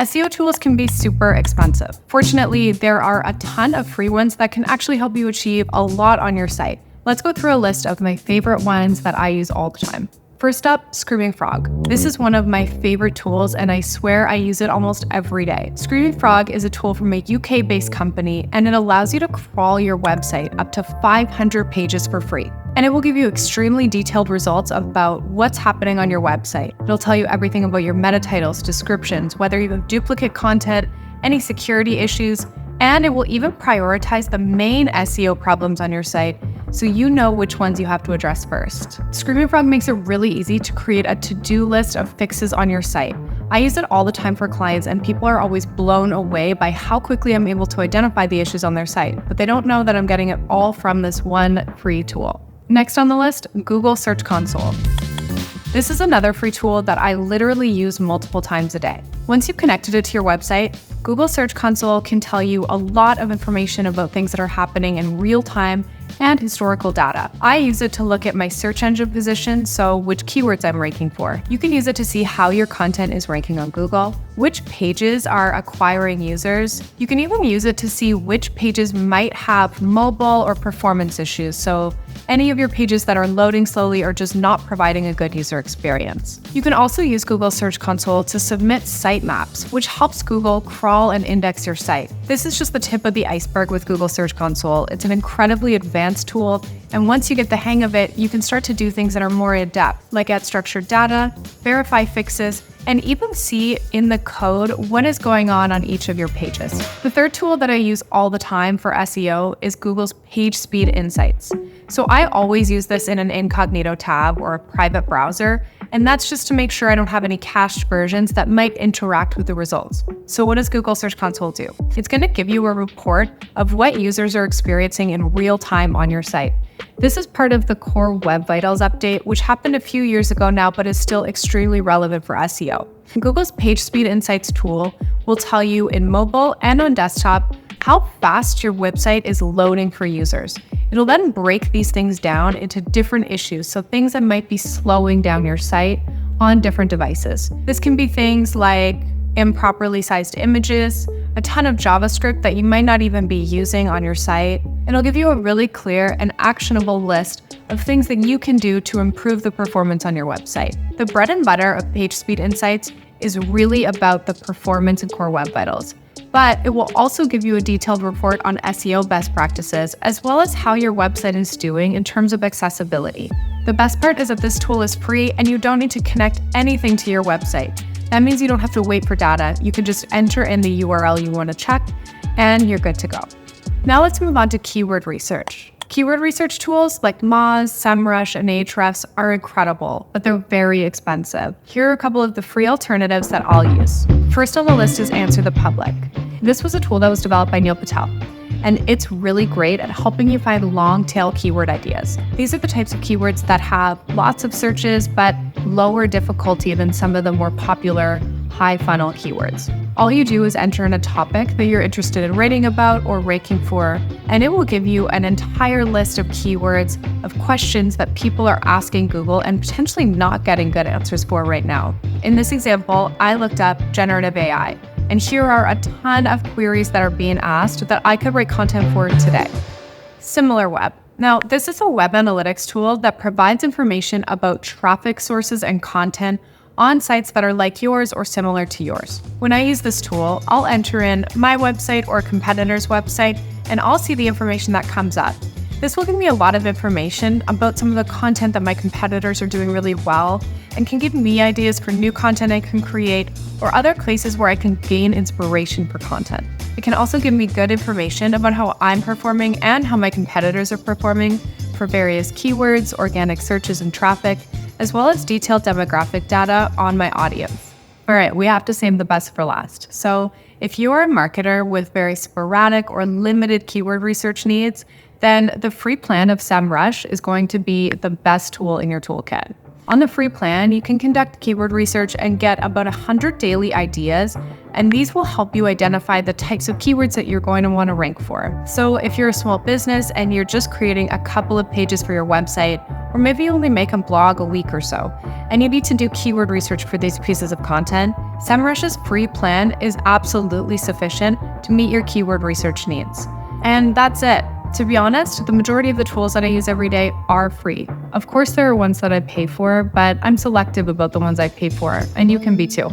SEO tools can be super expensive. Fortunately, there are a ton of free ones that can actually help you achieve a lot on your site. Let's go through a list of my favorite ones that I use all the time. First up, Screaming Frog. This is one of my favorite tools, and I swear I use it almost every day. Screaming Frog is a tool from a UK-based company, and it allows you to crawl your website up to 500 pages for free. And it will give you extremely detailed results about what's happening on your website. It'll tell you everything about your meta titles, descriptions, whether you have duplicate content, any security issues, and it will even prioritize the main SEO problems on your site so you know which ones you have to address first. Screaming Frog makes it really easy to create a to-do list of fixes on your site. I use it all the time for clients, and people are always blown away by how quickly I'm able to identify the issues on their site, but they don't know that I'm getting it all from this one free tool. Next on the list, Google Search Console. This is another free tool that I literally use multiple times a day. Once you've connected it to your website, Google Search Console can tell you a lot of information about things that are happening in real time and historical data. I use it to look at my search engine position, so which keywords I'm ranking for. You can use it to see how your content is ranking on Google, which pages are acquiring users. You can even use it to see which pages might have mobile or performance issues, so any of your pages that are loading slowly or just not providing a good user experience. You can also use Google Search Console to submit sitemaps, which helps Google crawl and index your site. This is just the tip of the iceberg with Google Search Console. It's an incredibly advanced tool, and once you get the hang of it, you can start to do things that are more in-depth, like add structured data, verify fixes, and even see in the code what is going on each of your pages. The third tool that I use all the time for SEO is Google's Page Speed Insights. So I always use this in an incognito tab or a private browser, and that's just to make sure I don't have any cached versions that might interact with the results. So what does Google Search Console do? It's going to give you a report of what users are experiencing in real time on your site. This is part of the Core Web Vitals update, which happened a few years ago now, but is still extremely relevant for SEO. Google's Page Speed Insights tool will tell you in mobile and on desktop how fast your website is loading for users. It'll then break these things down into different issues, so things that might be slowing down your site on different devices. This can be things like improperly sized images, a ton of JavaScript that you might not even be using on your site. It'll give you a really clear and actionable list of things that you can do to improve the performance on your website. The bread and butter of Page Speed Insights is really about the performance in Core Web Vitals, but it will also give you a detailed report on SEO best practices, as well as how your website is doing in terms of accessibility. The best part is that this tool is free and you don't need to connect anything to your website. That means you don't have to wait for data. You can just enter in the URL you want to check and you're good to go. Now let's move on to keyword research. Keyword research tools like Moz, SEMRush, and Ahrefs are incredible, but they're very expensive. Here are a couple of the free alternatives that I'll use. First on the list is Answer the Public. This was a tool that was developed by Neil Patel, and it's really great at helping you find long-tail keyword ideas. These are the types of keywords that have lots of searches, but lower difficulty than some of the more popular high-funnel keywords. All you do is enter in a topic that you're interested in writing about or ranking for, and it will give you an entire list of keywords, of questions that people are asking Google and potentially not getting good answers for right now. In this example, I looked up generative AI, and here are a ton of queries that are being asked that I could write content for today. SimilarWeb. Now, this is a web analytics tool that provides information about traffic sources and content on sites that are like yours or similar to yours. When I use this tool, I'll enter in my website or a competitor's website, and I'll see the information that comes up. This will give me a lot of information about some of the content that my competitors are doing really well, and can give me ideas for new content I can create or other places where I can gain inspiration for content. It can also give me good information about how I'm performing and how my competitors are performing for various keywords, organic searches, and traffic, as well as detailed demographic data on my audience. All right, we have to save the best for last. So if you are a marketer with very sporadic or limited keyword research needs, then the free plan of SEMRush is going to be the best tool in your toolkit. On the free plan, you can conduct keyword research and get about 100 daily ideas, and these will help you identify the types of keywords that you're going to want to rank for. So if you're a small business and you're just creating a couple of pages for your website, or maybe you only make a blog a week or so, and you need to do keyword research for these pieces of content, SEMRush's free plan is absolutely sufficient to meet your keyword research needs. And that's it. To be honest, the majority of the tools that I use every day are free. Of course, there are ones that I pay for, but I'm selective about the ones I pay for, and you can be too.